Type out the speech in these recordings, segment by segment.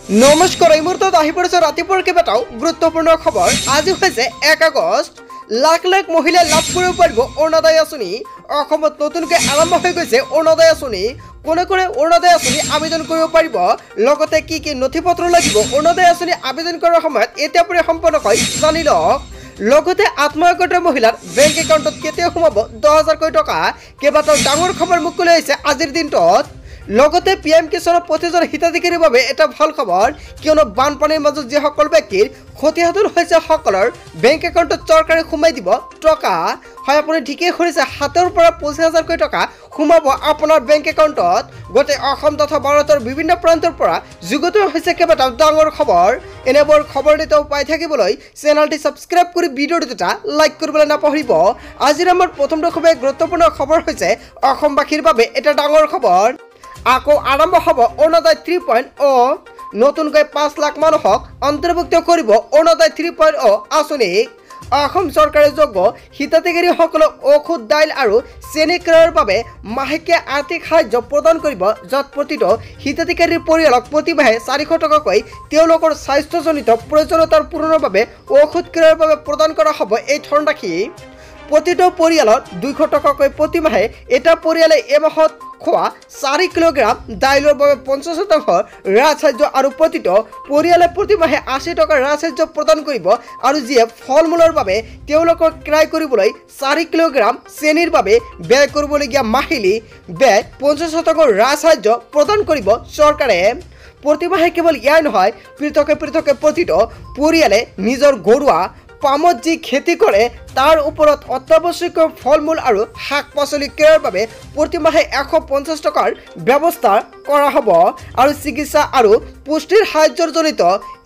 নমস্কাৰ এই মুহূৰ্তত আহি পৰিছে ৰাতিপুৱাৰ কেইবাটাও গুৰুত্বপূৰ্ণ খবৰ। আজি হৈছে 1 আগষ্ট। লাখ লাখ মহিলাই লাভ কৰিব পাৰিব অৰুণোদয় আঁচনি। অসমত নতুনকৈ আৰম্ভ হৈ গৈছে অৰুণোদয় আঁচনি। কোনে কোনে অৰুণোদয় আঁচনি আবেদন কৰিব পাৰিব, লগতে কি কি নথিপত্ৰ লাগিব অৰুণোদয় আঁচনি আবেদন কৰাৰ সময়ত এতিয়া পৰে সম্পূৰ্ণকৈ জানি লওক। লগতে আত্মসহায়ক মহিলাৰ বেংক একাউণ্টত কেতিয়া সোমাব 10,000 টকা। কেইবাটাও ডাঙৰ খবৰ মুকলি হৈছে আজিৰ দিনটোত। লগতে PM কিষাণৰ প্ৰতিজন হিতাধিকাৰীৰ বাবে এটা ভাল খবৰ, কিয়নো বানপানীৰ মাজত যিসকল ব্যক্তিৰ ক্ষতিসাধন হৈছে সকলৰ বেংক একাউণ্টত চৰকাৰে সোমাই দিব টকা। হয়, আপুনি ঠিকেই শুনিছে, 7,000 পৰা 25,000 টকা সোমাব আপোনাৰ বেংক একাউণ্টত। গোটেই অসম তথা ভাৰতৰ বিভিন্ন প্ৰান্তৰ পৰা যুগুত হৈছে কেইবাটাও ডাঙৰ খবৰ। এনেবোৰ খবৰ নিতৌ পাই থাকিবলৈ চেনেলটি ছাবস্ক্ৰাইব কৰি ভিডিঅ'টো এটা লাইক কৰিবলৈ নাপাহৰিব। আজিৰ আমাৰ প্ৰথমটো খুবেই গুৰুত্বপূৰ্ণ খবৰ হৈছে অসমবাসীৰ বাবে এটা ডাঙৰ খবৰ। আকৌ আৰম্ভ হ'ব অৰুণোদয় 3.0। নতুনকৈ 5 লাখ মানুহক অন্তৰ্ভুক্ত কৰিব অৰুণোদয় 3.0 আঁচনি। অসম চৰকাৰে যোগ্য হিতাধিকাৰীসকলক ঔষধ, দাইল আৰু চেনি ক্ৰয়ৰ বাবে মাহেকীয়া আৰ্থিক সাহায্য প্ৰদান কৰিব, য'ত প্ৰতিটো হিতাধিকাৰীৰ পৰিয়ালক প্ৰতি মাহে 400 টকাকৈ তেওঁলোকৰ স্বাস্থ্যজনিত প্ৰয়োজনীয়তাৰ পূৰণৰ বাবে ঔষধ ক্ৰয়ৰ বাবে প্ৰদান কৰা হ'ব এই ধনৰাশি। প্ৰতিটো পৰিয়ালত 200 টকাকৈ প্ৰতি মাহে। এটা পৰিয়ালে এই মাহত খোৱা 4 কিলোগ্ৰাম দাইলৰ বাবে 50% ৰাজসাহায্য আৰু প্ৰতিটো পৰিয়ালে প্ৰতি মাহে 80 টকাৰ ৰাজসাহায্য প্ৰদান কৰিব, আৰু যিয়ে ফল মূলৰ বাবে তেওঁলোকক ক্ৰয় কৰিবলৈ 4 কিলোগ্ৰাম চেনিৰ বাবে ব্যয় কৰিবলগীয়া মাহিলী ব্যয় 50% ৰাজসাহায্য প্ৰদান কৰিব চৰকাৰে। প্ৰতিমাহে কেৱল ইয়াৰ নহয়, পৃথকে পৃথকে প্ৰতিটো পৰিয়ালে নিজৰ ঘৰুৱা পামত যি খেতি কৰে তাৰ ওপৰত অত্যাৱশ্যকীয় ফল মূল আৰু শাক পাচলি ক্ৰয়ৰ বাবে প্ৰতিমাহে 150 টকাৰ ব্যৱস্থা কৰা হ'ব। আৰু চিকিৎসা আৰু পুষ্টিৰ সাহায্যৰ জনিত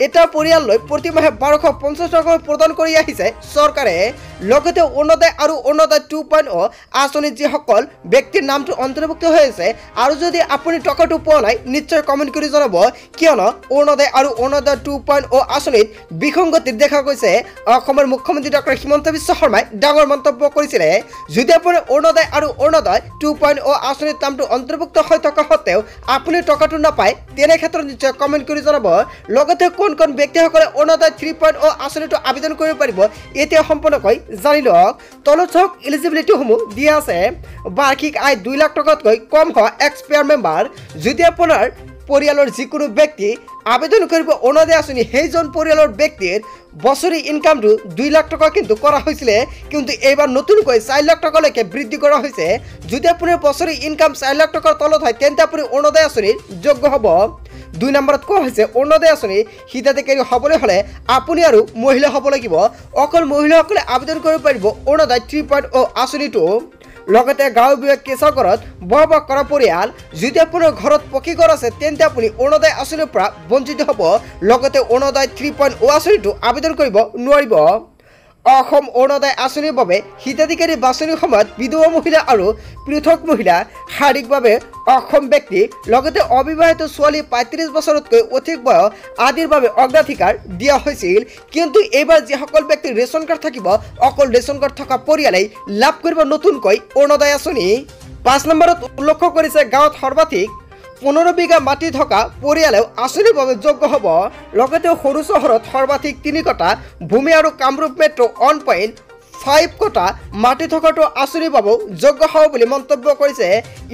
এটা পৰিয়াললৈ প্ৰতিমাহে 1250 টকা প্ৰদান কৰি আহিছে চৰকাৰে। লগতে অৰুণোদয় আৰু অৰুণোদয় 2.0 আঁচনিত যিসকল ব্যক্তিৰ নামটো অন্তৰ্ভুক্ত হৈ আছে, আৰু যদি আপুনি টকাটো পোৱা নাই নিশ্চয় কমেণ্ট কৰি জনাব, কিয়নো অৰুণোদয় আৰু অৰুণোদয় 2.0 আঁচনিত বিসংগতি দেখা গৈছে। অসমৰ মুখ্যমন্ত্ৰী ডক্টৰ হিমন্ত বিশ্ব শৰ্মাই ডাঙৰ মন্তব্য কৰিছিলে। যদি আপুনি অৰুণোদয় আৰু অৰুণোদয় 2.0 আঁচনিৰ নামটো অন্তৰ্ভুক্ত হৈ থকা সত্ত্বেও আপুনি টকাটো নাপায়, তেনে ক্ষেত্ৰত নিশ্চয় কমেণ্ট কৰি জনাব। লগতে কোন কোন ব্যক্তিসকলে অৰুণোদয় 3.0 আঁচনিটো আবেদন কৰিব পাৰিব এতিয়া সম্পূৰ্ণকৈ জানি লওক। তলত চাওক এলিজিবিলিটিসমূহ দিয়া আছে। বাৰ্ষিক আয় 2 লাখ টকাতকৈ কম হোৱা এক্সপায়াৰ মেম্বাৰ। যদি আপোনাৰ পৰিয়ালৰ যিকোনো ব্যক্তি আবেদন কৰিব অৰুণোদয় আঁচনি, সেইজন পৰিয়ালৰ ব্যক্তিৰ বছৰি ইনকামটো 2 লাখ টকা কিন্তু কৰা হৈছিলে, কিন্তু এইবাৰ নতুনকৈ 4 লাখ টকালৈকে বৃদ্ধি কৰা হৈছে। যদি আপোনাৰ বছৰি ইনকাম 4 লাখ টকাৰ তলত হয়, তেন্তে আপুনি অৰুণোদয় আঁচনিৰ যোগ্য হ'ব। 2 নম্বৰত কোৱা হৈছে অৰুণোদয় আঁচনি হিতাধিকাৰী হ'বলৈ হ'লে আপুনি আৰু মহিলা হ'ব লাগিব। অকল মহিলাসকলে আবেদন কৰিব পাৰিব অৰুণোদয় 3.0 আঁচনিটো। লগতে গাঁৱৰ কেঁচা ঘৰত বসবাস কৰা পৰিয়াল, যদি আপোনাৰ ঘৰত পকী ঘৰ আছে তেন্তে আপুনি অৰুণোদয় আঁচনিৰ পৰা বঞ্চিত হ'ব। লগতে অৰুণোদয় 3.0 আঁচনিটো আবেদন কৰিব নোৱাৰিব। অসম অৰুণোদয় আঁচনিৰ বাবে হিতাধিকাৰী বাছনিৰ সময়ত বিধৱা মহিলা আৰু পৃথক মহিলা, শাৰীৰিকভাৱে অক্ষম ব্যক্তি, লগতে অবিবাহিত ছোৱালী 35 বছৰতকৈ অধিক বয়স আদিৰ বাবে অগ্ৰাধিকাৰ দিয়া হৈছিল। কিন্তু এইবাৰ যিসকল ব্যক্তিৰ ৰেচন কাৰ্ড থাকিব, অকল ৰেচন কাৰ্ড থকা পৰিয়ালেই লাভ কৰিব নতুনকৈ অৰুণোদয় আঁচনি। 5 নম্বৰত উল্লেখ কৰিছে গাঁৱত সৰ্বাধিক 15 বিঘা মাটি থকা পৰিয়ালেও আঁচনিৰ বাবে যোগ্য হ'ব। লগতে সৰু চহৰত সৰ্বাধিক 3 কটা ভূমি আৰু কামৰূপ মেট্ৰ 1.5 কটা মাটি থকাটো আঁচনিৰ বাবেও যোগ্য হ'ব বুলি মন্তব্য কৰিছে।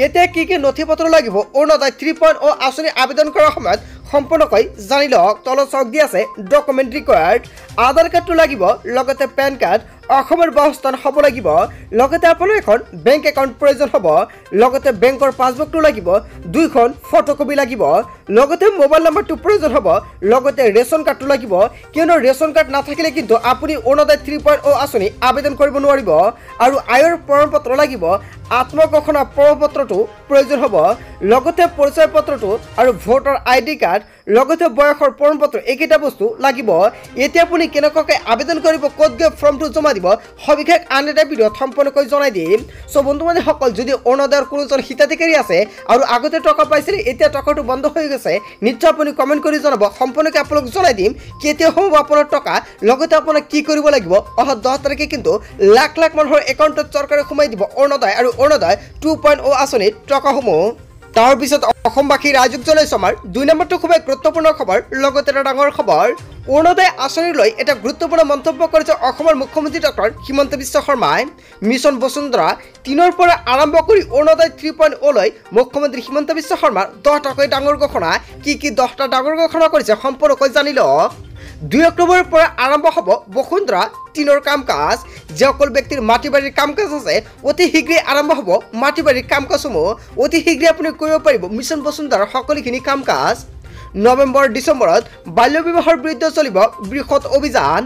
এতিয়া কি কি নথিপত্ৰ লাগিব অৰুণোদয় 3.0 আঁচনি আবেদন কৰাৰ সময়ত সম্পূৰ্ণকৈ জানি লওক। তলত চাওক দি আছে ডকুমেণ্ট ৰিকুৱাৰ্ড। আধাৰ কাৰ্ডটো লাগিব, লগতে পেন কাৰ্ড, অসমৰ বাসস্থান হ'ব লাগিব, লগতে আপোনাৰ এখন বেংক একাউণ্ট প্ৰয়োজন হ'ব, লগতে বেংকৰ পাছবুকটো লাগিব, 2খন ফটোকপি লাগিব, লগতে মোবাইল নম্বৰটো প্ৰয়োজন হ'ব, লগতে ৰেচন কাৰ্ডটো লাগিব, কিয়নো ৰেচন কাৰ্ড নাথাকিলে কিন্তু আপুনি অৰুণোদয় 3.0 আঁচনি আবেদন কৰিব নোৱাৰিব। আৰু আয়ৰ প্ৰমাণপত্ৰ লাগিব, আত্মঘোষণা প্ৰমাণপত্ৰটো প্ৰয়োজন হ'ব, লগতে পৰিচয় পত্ৰটো আৰু ভোটাৰ ID কাৰ্ড, লগতে বয়সৰ প্ৰমাণপত্ৰ, এইকেইটা বস্তু লাগিব। এতিয়া আপুনি কেনেকুৱাকৈ আবেদন কৰিব, ক'ত গৈ ফৰ্মটো জমা দিব, সবিশেষ আন এটা ভিডিঅ'ত সম্পূৰ্ণকৈ জনাই দিম। চ' বন্ধু বান্ধৱীসকল, যদি অৰুণোদয়ৰ কোনোজন হিতাধিকাৰী আছে আৰু আগতে টকা পাইছিলে, এতিয়া টকাটো বন্ধ হৈ গৈছে, নিশ্চয় আপুনি কমেণ্ট কৰি জনাব। সম্পূৰ্ণকৈ আপোনালোক জনাই দিম কেতিয়া হ'ব আপোনাৰ টকা, লগতে আপোনাক কি কৰিব লাগিব। অহা 10 তাৰিখে কিন্তু লাখ লাখ মানুহৰ একাউণ্টত চৰকাৰে সোমাই দিব অৰুণোদয় আৰু অৰুণোদয় 2.0 আঁচনিৰ টকাসমূহ। তাৰ পিছত অসমবাসী ৰাইজক জনাইছো আমাৰ 2 নম্বৰটো খুবেই গুৰুত্বপূৰ্ণ খবৰ লগতে এটা ডাঙৰ খবৰ অৰুণোদয় আঁচনি লৈ এটা গুৰুত্বপূৰ্ণ মন্তব্য কৰিছে অসমৰ মুখ্যমন্ত্ৰী ডক্টৰ হিমন্ত বিশ্ব শৰ্মাই মিছন বসুন্ধৰা 3ৰ পৰা আৰম্ভ কৰি অৰুণোদয় 3.0 লৈ মুখ্যমন্ত্ৰী হিমন্ত বিশ্ব শৰ্মাৰ 10টাকৈ ডাঙৰ ঘোষণা কি 10টা ডাঙৰ ঘোষণা কৰিছে সম্পূৰ্ণকৈ জানি লওক 2 অক্টোবৰৰ পৰা আৰম্ভ হ'ব বসুন্ধৰা 3ৰ কাম-কাজ যিসকল ব্যক্তিৰ মাটি বাৰীৰ কাম-কাজ আছে অতি শীঘ্ৰেই আৰম্ভ হ'ব মাটি বাৰীৰ কাম-কাজসমূহ অতি শীঘ্ৰেই আপুনি কৰিব পাৰিব মিছন বসুন্ধৰাৰ সকলোখিনি কাম-কাজ নৱেম্বৰ ডিচেম্বৰত বাল্য বিবাহৰ বিৰুদ্ধে চলিব বৃহৎ অভিযান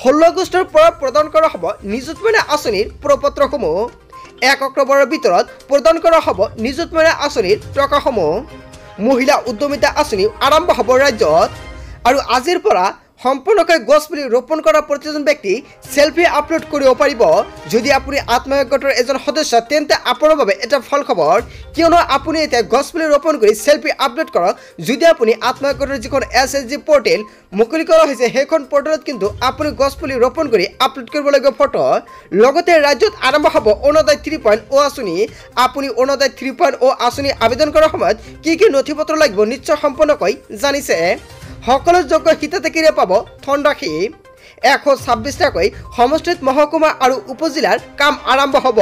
16 আগষ্টৰ পৰা প্ৰদান কৰা হ'ব নিযুত মইনা আঁচনিৰ প্ৰপত্ৰসমূহ 1 অক্টোবৰৰ ভিতৰত প্ৰদান কৰা হ'ব নিযুত মইনা আঁচনিৰ টকাসমূহ মহিলা উদ্যমিতা আঁচনি আৰম্ভ হ'ব ৰাজ্যত আৰু আজিৰ পৰা সম্পূৰ্ণকৈ গছপুলি ৰোপণ কৰা প্ৰতিজন ব্যক্তি সেলফি আপলোড কৰিব পাৰিব যদি আপুনি আত্মসহায়ক গোটৰ এজন সদস্য তেন্তে আপোনাৰ বাবে এটা ভাল খবৰ কিয়নো আপুনি এতিয়া গছপুলি ৰোপণ কৰি সেলফি আপলোড কৰক যদি আপুনি আত্মসহায়ক গোটৰ যিখন SSG পোৰ্টেল মুকলি কৰা হৈছে সেইখন পোৰ্টেলত কিন্তু আপুনি গছপুলি ৰোপণ কৰি আপলোড কৰিব লাগিব ফটো লগতে ৰাজ্যত আৰম্ভ হ'ব অৰুণোদয় 3.0 আঁচনি আপুনি অৰুণোদয় 3.0 আঁচনি আবেদন কৰাৰ সময়ত কি নথিপত্ৰ লাগিব নিশ্চয় সম্পূৰ্ণকৈ জানিছে সকলো যোগ্য হিতাধিকাৰীয়ে পাব ধনৰাশি 126টাকৈ সমষ্টিত মহকুমা আৰু উপজিলাৰ কাম আৰম্ভ হ'ব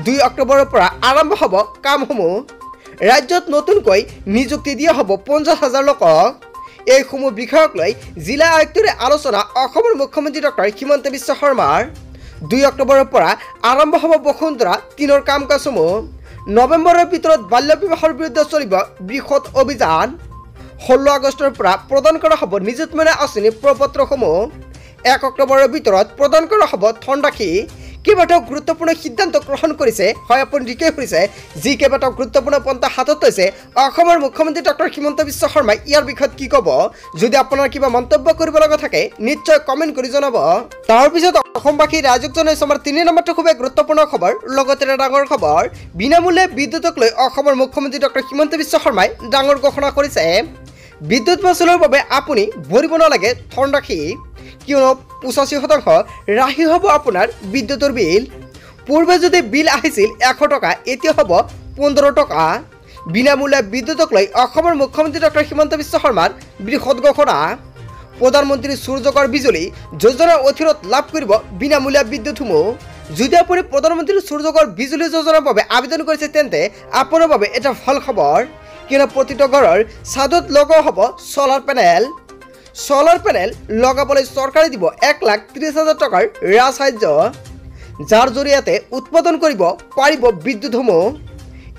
2 অক্টোবৰৰ পৰা আৰম্ভ হ'ব কামসমূহ ৰাজ্যত নতুনকৈ নিযুক্তি দিয়া হ'ব 50,000 লোকক এইসমূহ বিষয়ক লৈ জিলা আয়ুক্তৰে আলোচনা অসমৰ মুখ্যমন্ত্ৰী ডক্টৰ হিমন্ত বিশ্ব শৰ্মাৰ 2 অক্টোবৰৰ পৰা আৰম্ভ হ'ব বসুন্ধৰা 3ৰ কাম-কাজসমূহ নৱেম্বৰৰ ভিতৰত বাল্য বিবাহৰ বিৰুদ্ধে চলিব বৃহৎ অভিযান 16 আগষ্টৰ পৰা প্ৰদান কৰা হ'ব নিযুত মইনা আঁচনিৰ প্ৰপত্ৰসমূহ 1 অক্টোবৰৰ ভিতৰত প্ৰদান কৰা হ'ব ধনৰাশি কেইবাটাও গুৰুত্বপূৰ্ণ সিদ্ধান্ত গ্ৰহণ কৰিছে হয় আপুনি ঠিকেই শুনিছে যি কেইবাটাও গুৰুত্বপূৰ্ণ পন্থা হাতত লৈছে অসমৰ মুখ্যমন্ত্ৰী ডক্টৰ হিমন্ত বিশ্ব শৰ্মাই ইয়াৰ বিষয়ত কি ক'ব যদি আপোনাৰ কিবা মন্তব্য কৰিব লগা থাকে নিশ্চয় কমেণ্ট কৰি জনাব তাৰপিছত অসমবাসী ৰাইজক জনাইছো আমাৰ 3 নম্বৰটো খুবেই গুৰুত্বপূৰ্ণ খবৰ লগতে এটা ডাঙৰ খবৰ বিনামূল্যে বিদ্যুতক লৈ অসমৰ মুখ্যমন্ত্ৰী ডক্টৰ হিমন্ত বিশ্ব শৰ্মাই ডাঙৰ ঘোষণা কৰিছে বিদ্যুৎ মাচুলৰ বাবে আপুনি ভৰিব নালাগে ধনৰাশি কিয়নো 85% ৰাহি হ'ব আপোনাৰ বিদ্যুতৰ বিল পূৰ্বে যদি বিল আহিছিল 100 টকা এতিয়া হ'ব 15 টকা বিনামূল্যে বিদ্যুতক লৈ অসমৰ মুখ্যমন্ত্ৰী ডক্টৰ হিমন্ত বিশ্ব শৰ্মাৰ বৃহৎ ঘোষণা প্ৰধানমন্ত্ৰী সূৰ্যকৰ বিজুলী যোজনাৰ অধীনত লাভ কৰিব বিনামূল্যে বিদ্যুতসমূহ যদি আপুনি প্ৰধানমন্ত্ৰী সূৰ্যকৰ বিজুলী যোজনাৰ বাবে আবেদন কৰিছে তেন্তে আপোনাৰ বাবে এটা ভাল খবৰ কিয়নো প্ৰতিটো ঘৰৰ ছাদত লগোৱা হ'ব সোলাৰ পেনেল লগাবলৈ চৰকাৰে দিব 1,30,000 টকাৰ ৰাজসাহায্য যাৰ জৰিয়তে উৎপাদন কৰিব পাৰিব বিদ্যুতসমূহ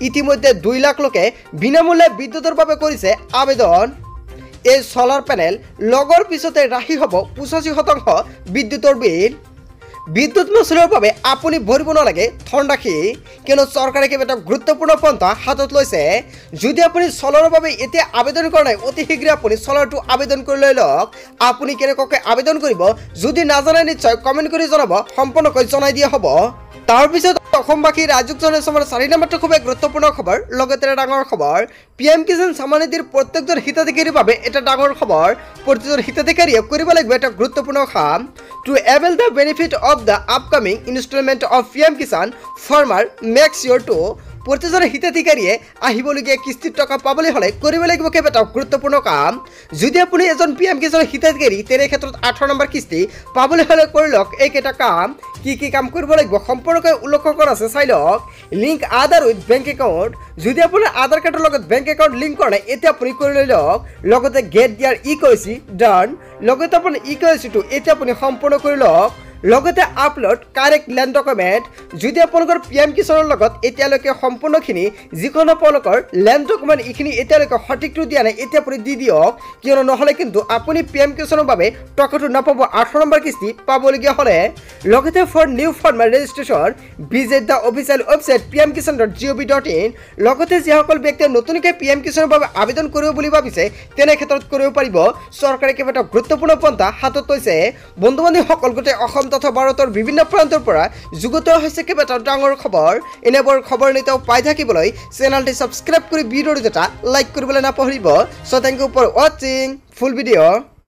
ইতিমধ্যে 2 লাখ লোকে বিনামূল্যে বিদ্যুতৰ বাবে কৰিছে আবেদন এই সোলাৰ পেনেল লগৰ পিছতে ৰাহি হ'ব 85% বিদ্যুতৰ বিল বিদ্যুৎ মাচুলৰ বাবে আপুনি ভৰিব নালাগে ধনৰাশি কিয়নো চৰকাৰে কেইবাটাও গুৰুত্বপূৰ্ণ পন্থা হাতত লৈছে যদি আপুনি সোলাৰৰ বাবে এতিয়া আবেদন কৰা নাই অতি শীঘ্ৰে আপুনি সোলাৰটো আবেদন কৰি লৈ লওক আপুনি কেনেকৈ আবেদন কৰিব যদি নাজানে নিশ্চয় কমেণ্ট কৰি জনাব সম্পূৰ্ণকৈ জনাই দিয়া হ'ব তাৰপিছত অসমবাসী ৰাইজক জনাইছো আমাৰ 4 নম্বৰটো খুবেই গুৰুত্বপূৰ্ণ খবৰ লগতে এটা ডাঙৰ খবৰ PM কিষাণ সম্মান নিধিৰ প্ৰত্যেকজন হিতাধিকাৰীৰ বাবে এটা ডাঙৰ খবৰ প্ৰতিজন হিতাধিকাৰীয়ে কৰিব লাগিব এটা গুৰুত্বপূৰ্ণ কাম to avail the benefit of the upcoming instalment of PM Kisan farmer make sure to প্ৰতিজন হিতাধিকাৰীয়ে আহিবলগীয়া কিস্তিৰ টকা পাবলৈ হ'লে কৰিব লাগিব কেইবাটাও গুৰুত্বপূৰ্ণ কাম যদি আপুনি এজন PM কিষাণৰ হিতাধিকাৰী তেনে ক্ষেত্ৰত 18 নম্বৰ কিস্তি পাবলৈ হ'লে কৰি লওক এইকেইটা কাম কি কাম কৰিব লাগিব সম্পূৰ্ণকৈ উল্লেখ কৰা আছে চাই লওক link Aadhaar with bank account যদি আপোনাৰ আধাৰ কাৰ্ডৰ লগত বেংক একাউণ্ট লিংক কৰা নাই এতিয়া আপুনি কৰি লৈ লওক লগতে গেট দিয়াৰ EKYC ডান লগতে আপোনাৰ EKYCটো এতিয়া আপুনি সম্পূৰ্ণ কৰি লওক লগতে আপলোড কাৰেক্ট ল্যান্ড ডকুমেণ্ট যদি আপোনালোকৰ PM কিষাণৰ লগত এতিয়ালৈকে সম্পূৰ্ণখিনি যিখন আপোনালোকৰ ল্যান্ড ডকুমেণ্ট এইখিনি এতিয়ালৈকে সঠিকটো দিয়া নাই এতিয়া আপুনি দি দিয়ক কিয়নো নহ'লে কিন্তু আপুনি PM কিষাণৰ বাবে টকাটো নাপাব 18 নম্বৰ কিস্তি পাবলগীয়া হ'লে লগতে for new farmer registration visit the official website pmkisan.gov.in লগতে যিসকল ব্যক্তিয়ে নতুনকৈ PM কিষাণৰ বাবে আবেদন কৰিব বুলি ভাবিছে তেনে ক্ষেত্ৰত কৰিব পাৰিব চৰকাৰে কেইবাটাও গুৰুত্বপূৰ্ণ পন্থা হাতত লৈছে বন্ধু বান্ধৱীসকল গোটেই অসম তথা ভাৰতৰ বিভিন্ন প্ৰান্তৰ পৰা যুগত হৈছে কেইবাটাও ডাঙৰ খবৰ এনেবোৰ খবৰ নিতৌ পাই থাকিবলৈ চেনেলটি সাবস্ক্ৰাইব কৰি ভিডিঅ'টো এটা লাইক কৰিবলৈ নাপাহৰিব so thank you for watching full video'